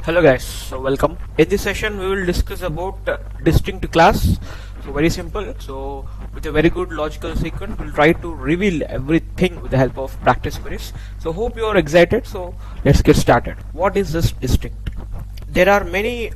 Hello guys, so welcome. In this session we will discuss about distinct class. So very simple. So with a very good logical sequence we'll try to reveal everything with the help of practice queries. So hope you are excited. So let's get started. What is this distinct? There are many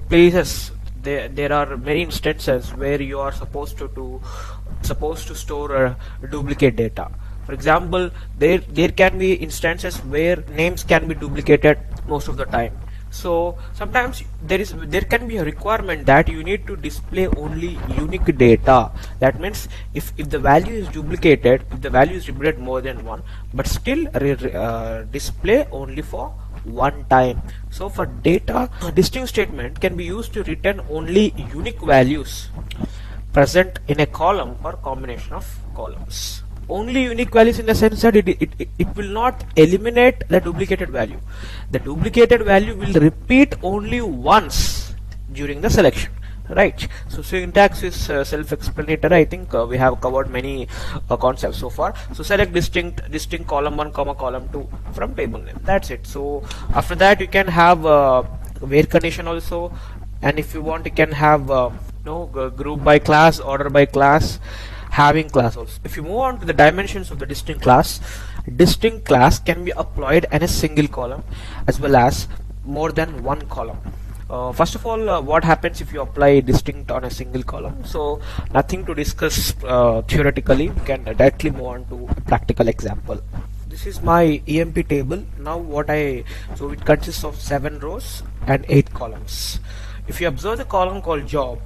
places, there are many instances where you are supposed to store duplicate data. For example, there can be instances where names can be duplicated most of the time. So sometimes there can be a requirement that you need to display only unique data. That means if the value is duplicated, if the value is repeated more than one, but still display only for one time. So for data, a distinct statement can be used to return only unique values present in a column or combination of columns. Only unique values in the sense that it will not eliminate the duplicated value. The duplicated value will repeat only once during the selection, right? So syntax is self-explanatory. I think we have covered many concepts so far. So select distinct column 1 comma column 2 from table name. That's it. So after that you can have where condition also, and if you want you can have group by class, order by class, having class also. If you move on to the dimensions of the distinct class can be applied in a single column as well as more than one column. First of all, what happens if you apply distinct on a single column? So nothing to discuss theoretically. We can directly move on to a practical example. This is my EMP table. Now so it consists of 7 rows and 8 columns. If you observe the column called job,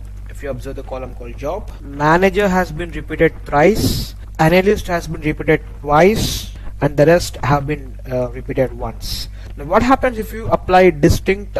manager has been repeated thrice, analyst has been repeated twice, and the rest have been repeated once. Now what happens if you apply distinct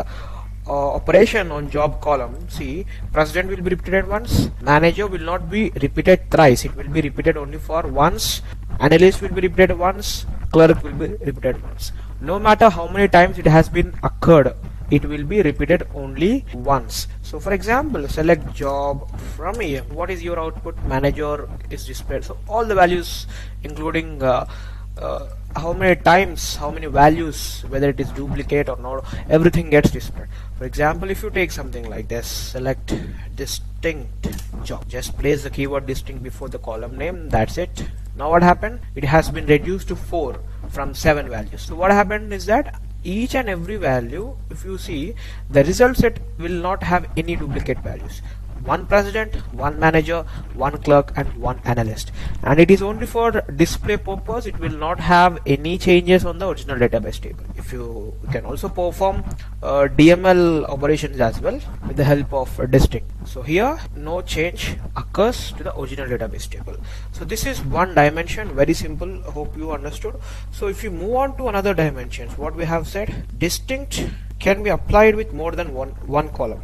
operation on job column? See, president will be repeated once, manager will not be repeated thrice, it will be repeated only for once, analyst will be repeated once, clerk will be repeated once. No matter how many times it has been occurred, it will be repeated only once. So for example, select job from here. What is your output? Manager is displayed. So all the values including how many times, how many values, whether it is duplicate or not, everything gets displayed. For example, if you take something like this, select distinct job, just place the keyword distinct before the column name. That's it. Now what happened? It has been reduced to 4 from 7 values. So what happened is that each and every value, if you see, the result set will not have any duplicate values. One president, one manager, one clerk, and one analyst, and it is only for display purpose. It will not have any changes on the original database table. If you can also perform DML operations as well with the help of distinct. So here no change occurs to the original database table. So this is one dimension, very simple. Hope you understood. So if you move on to another dimensions, what we have said, distinct can be applied with more than one column.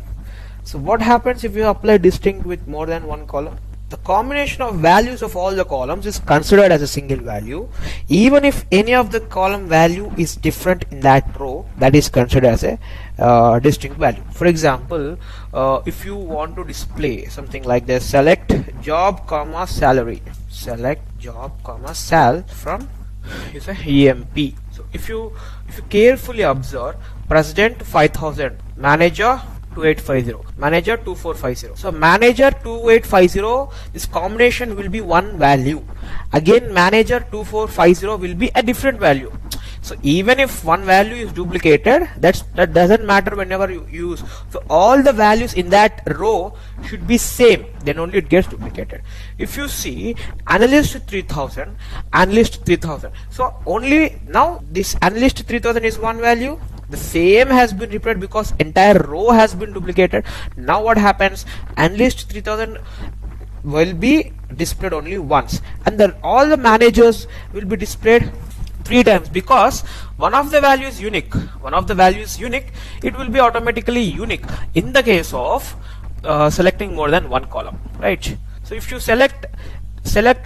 So what happens if you apply distinct with more than one column? The combination of values of all the columns is considered as a single value. Even if any of the column value is different in that row, that is considered as a distinct value. For example, if you want to display something like this, select job comma salary, select job comma sal from EMP. So if you carefully observe, president 5000, manager 2850, manager 2450. So manager 2850, this combination will be one value. Again manager 2450 will be a different value. So even if one value is duplicated, that doesn't matter whenever you use. So all the values in that row should be same, then only it gets duplicated. If you see analyst 3000, analyst 3000, so only now this analyst 3000 is one value. The same has been repeated because entire row has been duplicated. Now what happens? Analyst 3000 will be displayed only once, and all the managers will be displayed 3 times because one of the value is unique. It will be automatically unique in the case of selecting more than one column, right? So if you select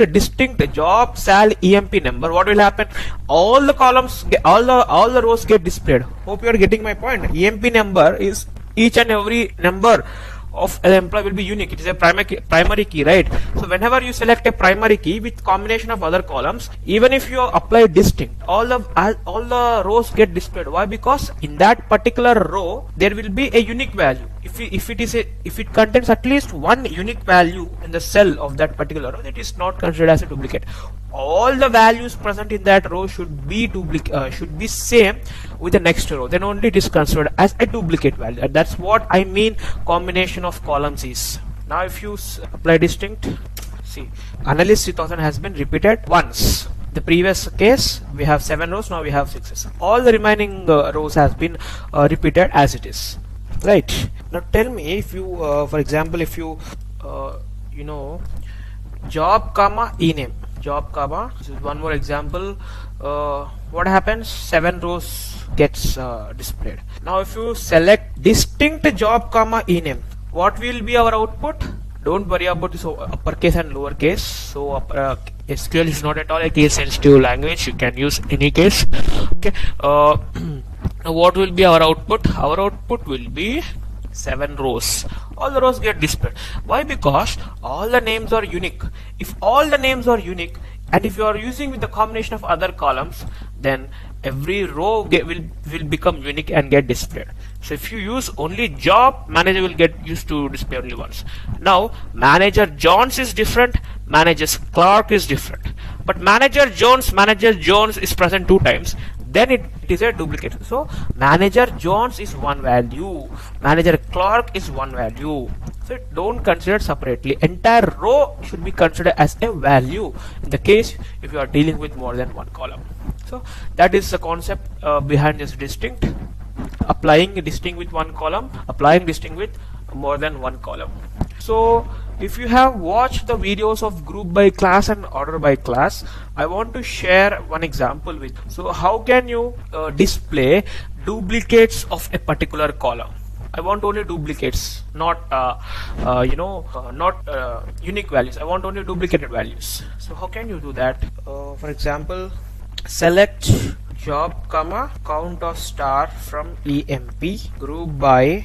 a distinct job sal EMP number, what will happen? All the columns, all the rows get displayed. Hope you are getting my point. EMP number is each and every number of an employee will be unique. It is a primary key, right? So whenever you select a primary key with combination of other columns, even if you apply distinct, all the rows get displayed. Why? Because in that particular row there will be a unique value. If it contains at least one unique value in the cell of that particular row, it is not considered as a duplicate. All the values present in that row should be same with the next row, then only it is considered as a duplicate value. And that's what I mean combination of columns is. Now if you apply distinct, see, analyst 3000 has been repeated once. The previous case we have 7 rows, now we have 6. All the remaining rows has been repeated as it is, right? Now tell me, if you for example, if you you know, job comma ename, job comma, this is one more example. What happens? 7 rows gets displayed. Now if you select distinct job comma ename, what will be our output? Don't worry about this uppercase and lowercase. So SQL is not at all a case sensitive language, you can use any case. Okay. Now what will be our output? Our output will be 7 rows. All the rows get displayed. Why? Because all the names are unique. If all the names are unique, and if you are using with the combination of other columns, then every row will become unique and get displayed. So if you use only job, manager will get used to display only once. Now manager Jones is different, manager Clark is different, but manager Jones is present 2 times, then it is a duplicate. So manager Jones is one value, manager Clark is one value. So don't consider separately. Entire row should be considered as a value in the case if you are dealing with more than one column. So that is the concept behind this distinct. Applying distinct with one column, applying distinct with more than one column. So if you have watched the videos of group by class and order by class, I want to share one example with you. So how can you display duplicates of a particular column? I want only duplicates, not unique values. I want only duplicated values. So how can you do that? For example, select job comma count of star from EMP, group by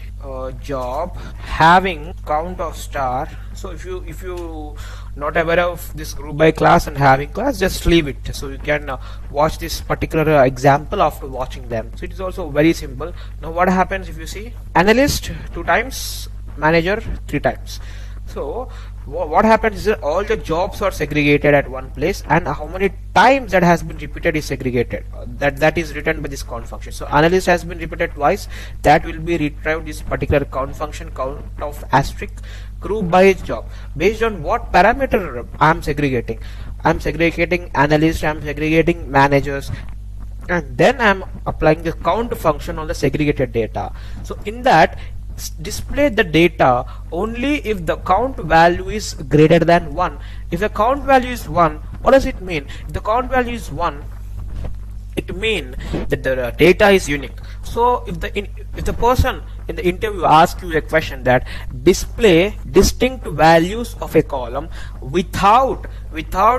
job having count of star. So if you not aware of this group by class and having class, just leave it. So you can watch this particular example after watching them. So it is also very simple. Now what happens if you see analyst 2 times, manager 3 times. So what happens is that all the jobs are segregated at one place, and how many times that has been repeated is segregated. That is written by this count function. So analyst has been repeated twice, that will be retrieved this particular count function, count of asterisk, group by job. Based on what parameter I am segregating? I am segregating analyst, I am segregating managers, and then I am applying the count function on the segregated data. So in that, display the data only if the count value is greater than 1. If the count value is 1, what does it mean? If the count value is 1, it means that the data is unique. So if the person in the interview asks you a question that display distinct values of a column without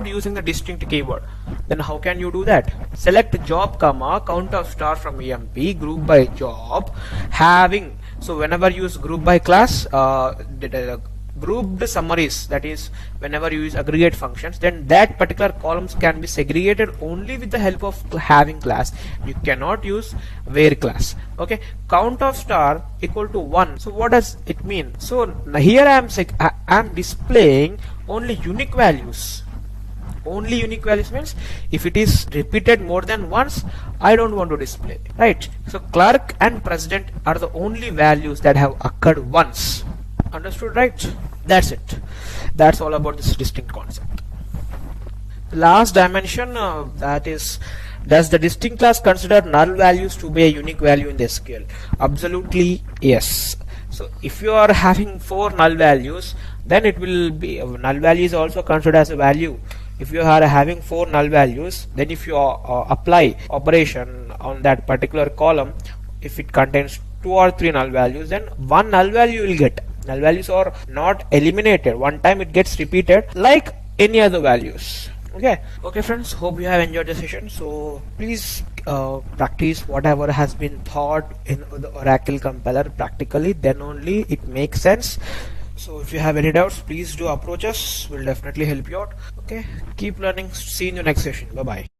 using the distinct keyword, then how can you do that? Select job comma count of star from EMP, group by job having. So whenever you use group by class, grouped summaries, that is whenever you use aggregate functions, then that particular columns can be segregated only with the help of having class. You cannot use where class. Okay, count of star equal to 1. So what does it mean? So here I am displaying only unique values. Only unique values means if it is repeated more than once, I don't want to display, right? So clerk and president are the only values that have occurred once. Understood, right? That's it. That's all about this distinct concept. The last dimension, that is, does the distinct class consider null values to be a unique value in the SQL? Absolutely yes. So if you are having 4 null values, then it will be null value is also considered as a value. If you are having 4 null values, then if you apply operation on that particular column, if it contains 2 or 3 null values, then 1 null value you will get. Null values are not eliminated. One time it gets repeated like any other values. Okay friends, hope you have enjoyed the session. So please practice whatever has been taught in the Oracle compiler practically, then only it makes sense. So if you have any doubts, please do approach us. We'll definitely help you out. Okay, keep learning. See you in the next session. Bye bye.